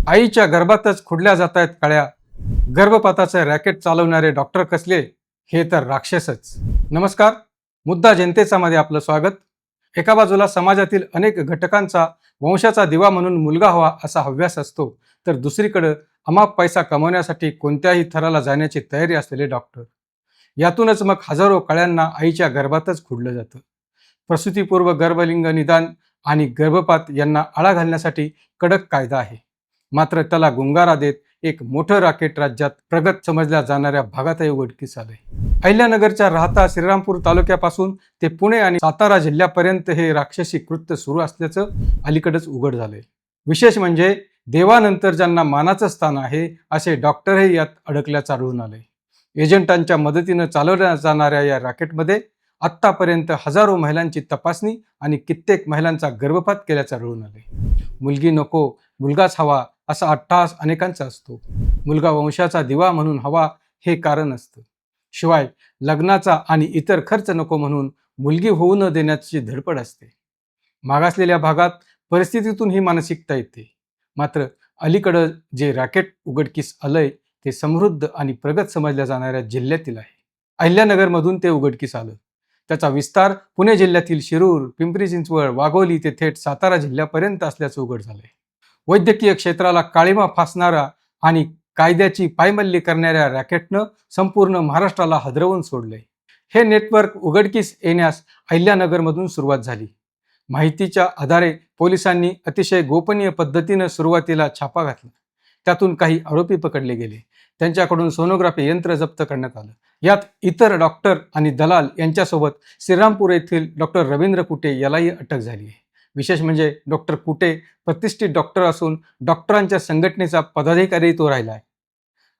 आईच्या गर्भातच खुडल्या जात आहेत कळ्या. गर्भपाताचे रॅकेट चालवणारे डॉक्टर कसले? हे तर राक्षसच. नमस्कार, मुद्दा जनतेचा मध्ये आपलं स्वागत. एका बाजूला समाजातील अनेक घटकांचा वंशाचा दिवा म्हणून मुलगा हवा असा हव्यास असतो, तर दुसरीकडे अमाप पैसा कमवण्यासाठी कोणत्याही थराला जाण्याची तयारी असलेले डॉक्टर. यातूनच मग हजारो कळ्यांना आईच्या गर्भातच खुडलं जातं. प्रसूतीपूर्व गर्भलिंग निदान आणि गर्भपात यांना आळा घालण्यासाठी कडक कायदा आहे. मात्र त्याला गुंगारा देत एक मोठं राकेट राज्यात प्रगत समजल्या जाणाऱ्या भागातही उघडकीस आलंय. अहिल्यानगरच्या राहता श्रीरामपूर तालुक्यापासून ते पुणे आणि सातारा जिल्ह्यापर्यंत हे राक्षसी कृत्य सुरू असल्याचं अलीकडेच उघड झालंय. विशेष म्हणजे देवानंतर ज्यांना मानाचं स्थान आहे असे डॉक्टरही यात अडकल्याचं आढळून आलंय. एजंटांच्या मदतीनं चालवल्या जाणाऱ्या या रॅकेटमध्ये आत्तापर्यंत हजारो महिलांची तपासणी आणि कित्येक महिलांचा गर्भपात केल्याचं आढळून आलंय. मुलगी नको, मुलगाच हवा असा अट्टहास अनेकांचा असतो. मुलगा वंशाचा दिवा म्हणून हवा हे कारण असतं. शिवाय लग्नाचा आणि इतर खर्च नको म्हणून मुलगी होऊ न देण्याची धडपड असते. मागासलेल्या भागात परिस्थितीतून ही मानसिकता येते. मात्र अलीकडं जे रॅकेट उघडकीस आलंय ते समृद्ध आणि प्रगत समजल्या जाणाऱ्या जिल्ह्यातील आहे. अहिल्यानगरमधून ते उघडकीस आलं. त्याचा विस्तार पुणे जिल्ह्यातील शिरूर, पिंपरी चिंचवड, वाघोली ते थेट सातारा जिल्ह्यापर्यंत असल्याचं उघड झालंय. वैद्यकीय क्षेत्राला काळिमा फासणारा आणि कायद्याची पायमल्ली करणाऱ्या रॅकेटनं संपूर्ण महाराष्ट्राला हादरवून सोडलंय. हे नेटवर्क उघडकीस येण्यास अहिल्यानगरमधून सुरुवात झाली. माहितीच्या आधारे पोलिसांनी अतिशय गोपनीय पद्धतीनं सुरुवातीला छापा घातला. त्यातून काही आरोपी पकडले गेले. त्यांच्याकडून सोनोग्राफी यंत्र जप्त करण्यात आलं. यात इतर डॉक्टर आणि दलाल यांच्यासोबत श्रीरामपूर येथील डॉक्टर रवींद्र कुटे यालाही अटक झाली आहे. विशेष म्हणजे डॉक्टर कुटे प्रतिष्ठित डॉक्टर असून डॉक्टरांच्या संघटनेचा पदाधिकारी तो राहिला आहे.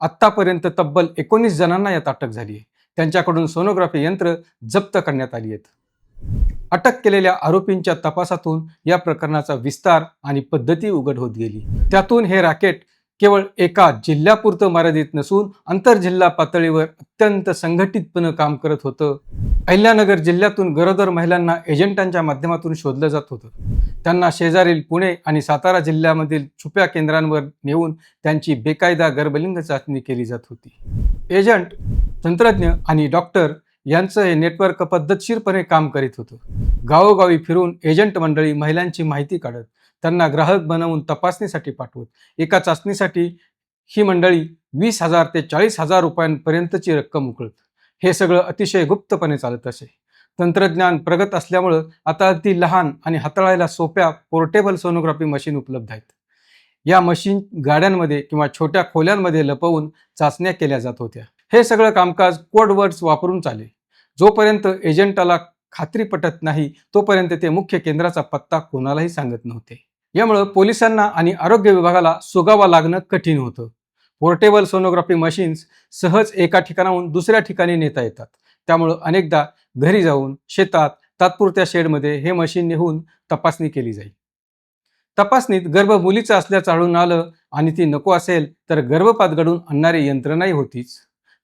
आत्तापर्यंत तब्बल 19 जणांना यात अटक झाली आहे. त्यांच्याकडून सोनोग्राफी यंत्र जप्त करण्यात आली आहेत. अटक केलेल्या आरोपींच्या तपासातून या प्रकरणाचा विस्तार आणि पद्धती उघड होत गेली. त्यातून हे रॅकेट केवळ एका जिल्ह्यापुरतं मर्यादित नसून आंतरजिल्हा पातळीवर अत्यंत संघटितपणे काम करत होतं. अहिल्यानगर जिल्ह्यातून गरोदर महिलांना एजंटांच्या माध्यमातून शोधलं जात होतं. त्यांना शेजारील पुणे आणि सातारा जिल्ह्यामधील छुप्या केंद्रांवर नेऊन त्यांची बेकायदा गर्भलिंग चाचणी केली जात होती. एजंट, तंत्रज्ञ आणि डॉक्टर यांचं हे नेटवर्क पद्धतशीरपणे काम करीत होतं. गावोगावी फिरून एजंट मंडळी महिलांची माहिती काढत त्यांना ग्राहक बनवून तपासणीसाठी पाठवत. एका चाचणीसाठी ही मंडळी 20,000 ते 40,000 रुपयांपर्यंतची रक्कम उकळत. हे सगळं अतिशय गुप्तपणे चालत असे. तंत्रज्ञान प्रगत असल्यामुळं आता अगदी लहान आणि हाताळायला सोप्या पोर्टेबल सोनोग्राफी मशीन उपलब्ध आहेत. या मशीन गाड्यांमध्ये किंवा छोट्या खोल्यांमध्ये लपवून चाचण्या केल्या जात होत्या. हे सगळं कामकाज कोड वर्ड्स वापरून चाले. जोपर्यंत एजंटाला खात्री पटत नाही तोपर्यंत ते मुख्य केंद्राचा पत्ता कोणालाही सांगत नव्हते. यामुळं पोलिसांना आणि आरोग्य विभागाला सुगावा लागणं कठीण होतं. पोर्टेबल सोनोग्राफी मशीन्स सहज एका ठिकाणाहून दुसऱ्या ठिकाणी नेता येतात. त्यामुळं अनेकदा घरी जाऊन, शेतात, तात्पुरत्या शेडमध्ये हे मशीन नेऊन तपासणी केली जाईल. तपासणीत गर्भ मुलीचा असल्याचं आढळून आलं आणि ती नको असेल तर गर्भपात घडवून आणणारी यंत्रणाही होतीच.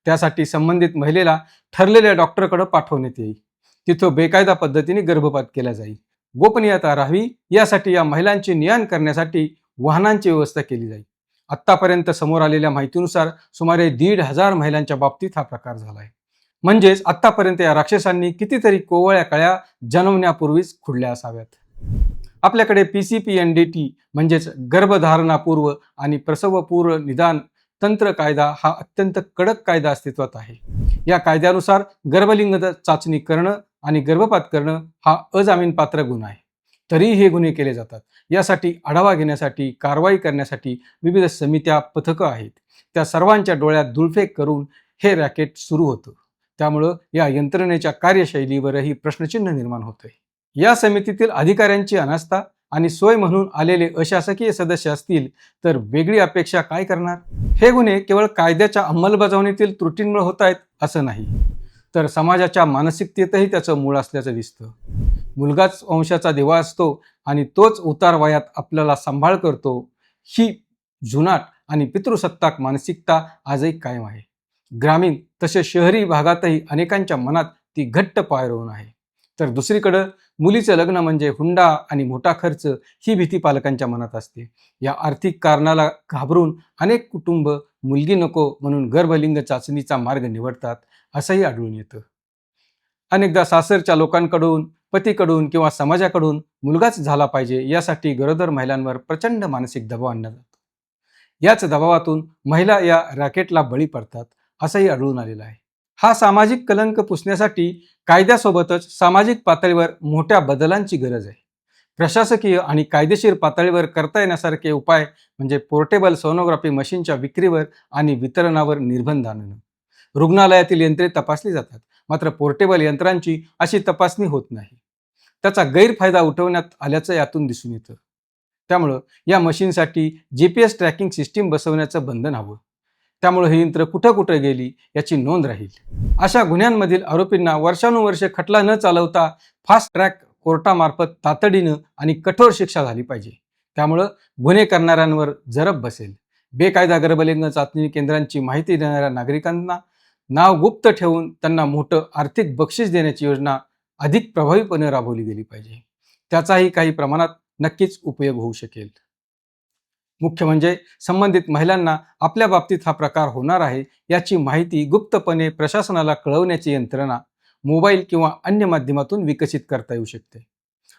त्यासाठी संबंधित महिलेला ठरलेल्या डॉक्टरकडे पाठवण्यात येईल. तिथं बेकायदा पद्धतीने गर्भपात केला जाईल. गोपनीयता राहावी यासाठी या महिलांची ने-आण करण्यासाठी वाहनांची व्यवस्था केली जाईल. आत्तापर्यंत समोर आलेल्या माहितीनुसार सुमारे 1,500 महिलांच्या बाबतीत हा प्रकार झाला आहे. म्हणजेच आत्तापर्यंत या राक्षसांनी कितीतरी कोवळ्या कळ्या जन्मण्यापूर्वीच खुडल्या असाव्यात. आपल्याकडे PCPNDT म्हणजेच गर्भधारणापूर्व आणि प्रसवपूर्व निदान तंत्र कायदा हा अत्यंत कडक कायदा अस्तित्वात आहे. या कायद्यानुसार गर्भलिंग चाचणी करणं आणि गर्भपात करणं हा अजामीनपात्र गुन्हा आहे. तरीही हे गुन्हे केले जातात. यासाठी आढावा घेण्यासाठी, कारवाई करण्यासाठी विविध समित्या, पथकं आहेत. त्या सर्वांच्या डोळ्यात धुळफेक करून हे रॅकेट सुरू होतं. त्यामुळं या यंत्रणेच्या कार्यशैलीवरही प्रश्नचिन्ह निर्माण होतंय. या समितीतील अधिकाऱ्यांची अनास्था आणि सोय म्हणून आलेले अशासकीय सदस्य असतील तर वेगळी अपेक्षा काय करणार? हे गुन्हे केवळ कायद्याच्या अंमलबजावणीतील त्रुटींमुळे होत आहेत असं नाही, तर समाजाच्या मानसिकतेतही त्याचं मूळ असल्याचं दिसतं. मुलगाच वंशाचा दिवा असतो आणि तोच उतार वयात आपल्याला सांभाळ करतो, ही जुनाट आणि पितृसत्ताक मानसिकता आजही कायम आहे. ग्रामीण तसेच शहरी भागातही अनेकांच्या मनात ती घट्ट पाय रोवून आहे. तर दुसरीकडं मुलीचं लग्न म्हणजे हुंडा आणि मोठा खर्च ही भीती पालकांच्या मनात असते. या आर्थिक कारणाला घाबरून अनेक कुटुंब मुलगी नको म्हणून गर्भलिंग चाचणीचा मार्ग निवडतात, असंही आढळून येतं. अनेकदा सासरच्या लोकांकडून, पतीकडून किंवा समाजाकडून मुलगाच झाला पाहिजे यासाठी गरोदर महिलांवर प्रचंड मानसिक दबाव आणला जातो. याच दबावातून महिला या रॅकेटला बळी पडतात, असंही आढळून आलेलं आहे. हा सामाजिक कलंक पुसण्यासाठी कायद्यासोबतच सामाजिक पातळीवर मोठ्या बदलांची गरज आहे. प्रशासकीय आणि कायदेशीर पातळीवर करता येण्यासारखे उपाय म्हणजे पोर्टेबल सोनोग्राफी मशीनच्या विक्रीवर आणि वितरणावर निर्बंध आणणं. रुग्णालयातील यंत्रे तपासली जातात, मात्र पोर्टेबल यंत्रांची अशी तपासणी होत नाही. त्याचा गैरफायदा उठवण्यात आल्याचं यातून दिसून येतं. त्यामुळं या मशीनसाठी GPS ट्रॅकिंग सिस्टीम बसवण्याचं बंधन हवं. त्यामुळे ही यंत्र कुठं कुठं गेली याची नोंद राहील. अशा गुन्ह्यांमधील आरोपींना वर्षानुवर्षे खटला न चालवता फास्ट ट्रॅक कोर्टामार्फत तातडीनं आणि कठोर शिक्षा झाली पाहिजे. त्यामुळं गुन्हे करणाऱ्यांवर जरब बसेल. बेकायदा गर्भलिंग चाचणी केंद्रांची माहिती देणाऱ्या नागरिकांना नाव गुप्त ठेवून त्यांना मोठं आर्थिक बक्षीस देण्याची योजना अधिक प्रभावीपणे राबवली गेली पाहिजे. त्याचाही काही प्रमाणात नक्कीच उपयोग होऊ शकेल. मुख्य म्हणजे संबंधित महिलांना आपल्या बाबतीत हा प्रकार होणार आहे याची माहिती गुप्तपणे प्रशासनाला कळवण्याची यंत्रणा मोबाईल किंवा अन्य माध्यमातून विकसित करता येऊ शकते.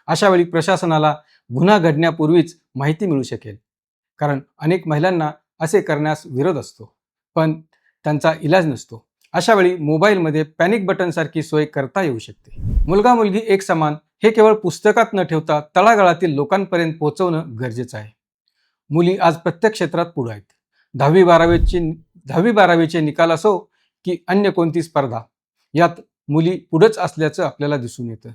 अशा वेळी प्रशासनाला गुन्हा घडण्यापूर्वीच माहिती मिळू शकेल. कारण अनेक महिलांना असे करण्यास विरोध असतो, पण त्यांचा इलाज नसतो. अशा वेळी मोबाईलमध्ये पॅनिक बटनसारखी सोय करता येऊ शकते. मुलगा मुलगी एक समान हे केवळ पुस्तकात न ठेवता तळागाळातील लोकांपर्यंत पोहोचवणं गरजेचं आहे. मुली आज प्रत्येक क्षेत्रात पुढे आहेत. 10वी-12वीचे निकाल असो की अन्य कोणती स्पर्धा, यात मुली पुढेच असल्याचं आपल्याला दिसून येतं.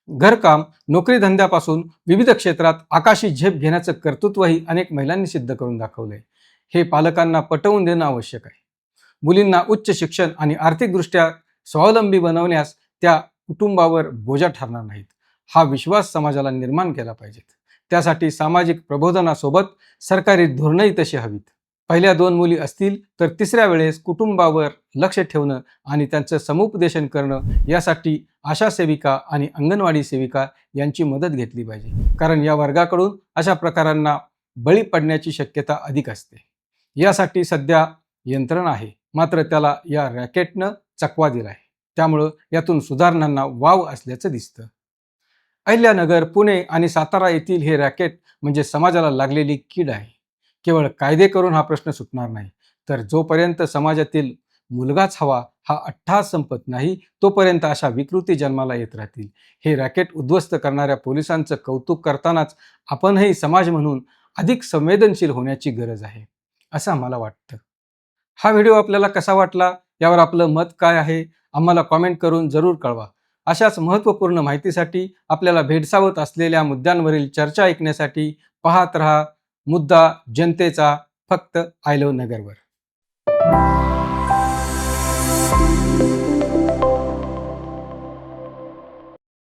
घरकाम, नोकरी धंद्यापासून विविध क्षेत्रात आकाशी झेप घेण्याचं कर्तृत्वही अनेक महिलांनी सिद्ध करून दाखवलंय. हे पालकांना पटवून देणं आवश्यक आहे. मुलींना उच्च शिक्षण आणि आर्थिकदृष्ट्या स्वावलंबी बनवण्यास त्या कुटुंबावर बोजा ठरणार नाहीत, हा विश्वास समाजाला निर्माण केला पाहिजे. त्यासाठी सामाजिक प्रबोधनासोबत सरकारी धोरणंही तशी हवीत. पहिल्या 2 मुली असतील तर तिसऱ्या वेळेस कुटुंबावर लक्ष ठेवणं आणि त्यांचं समुपदेशन करणं यासाठी आशा सेविका आणि अंगणवाडी सेविका यांची मदत घेतली पाहिजे. कारण या वर्गाकडून अशा प्रकारांना बळी पडण्याची शक्यता अधिक असते. यासाठी सध्या यंत्रणा आहे, मात्र त्याला या रॅकेटनं चकवा दिला आहे. त्यामुळं यातून सुधारणांना वाव असल्याचं दिसतं. अहिल्यानगर, पुणे आणि सातारा येथील हे रॅकेट म्हणजे समाजाला लागलेली कीड आहे. केवळ कायदे करून हा प्रश्न सुटणार नाही, तर जोपर्यंत समाजातील मुलगाच हवा हा अट्टहास संपत नाही, तोपर्यंत अशा विकृती जन्माला येत राहतील. हे रॅकेट उद्ध्वस्त करणाऱ्या पोलिसांचं कौतुक करतानाच आपणही समाज म्हणून अधिक संवेदनशील होण्याची गरज आहे, असं आम्हाला वाटतं. हा व्हिडिओ आपल्याला कसा वाटला, यावर आपलं मत काय आहे, आम्हाला कॉमेंट करून जरूर कळवा. अशाच महत्त्वपूर्ण माहितीसाठी आपल्याला भेडसावत असलेल्या मुद्द्यांवरील चर्चा ऐकण्यासाठी पाहत रहा मुद्दा जनतेचा, फक्त आय लव्ह नगरवर.